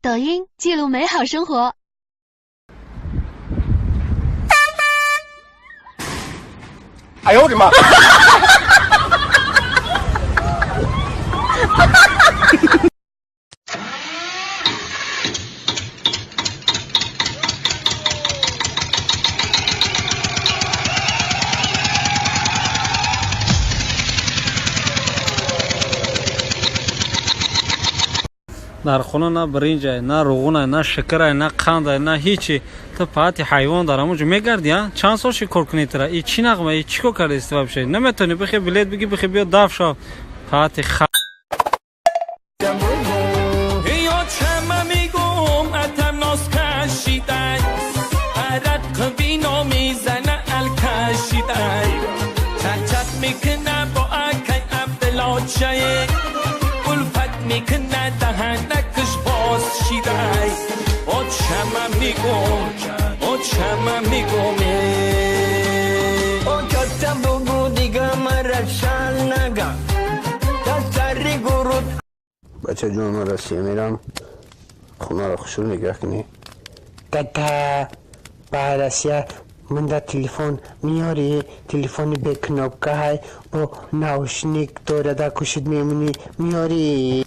抖音记录美好生活。哎呦我的妈！در خونه نه برنج نه روغن نه شکر نه قند نه هیچی تو پات حیوان دارم اونجا میگردی ها چند سال کار کنی ترا این چی نغمه این چیکو کرده استفاده بشه نمیتونی بخی بلیت بگی بخی بیا داف شو پات خ یا چما میگم اتم ناس کشیدای عرق وینو میزنه الکشیدای چت میکنه با اکی عبدالله الفت میکنه دهنکش باز شیدای او چما میگم او کتم بگو دیگه مرشان نگا دستاری گرود بچه جون من رسیه میرم خونه رو خوشو نگه کنی دادا برسیه من دا تلفن میاری تلفنی به کنوبکه های با ناوشنیک دوره دا کشید میمونی میاری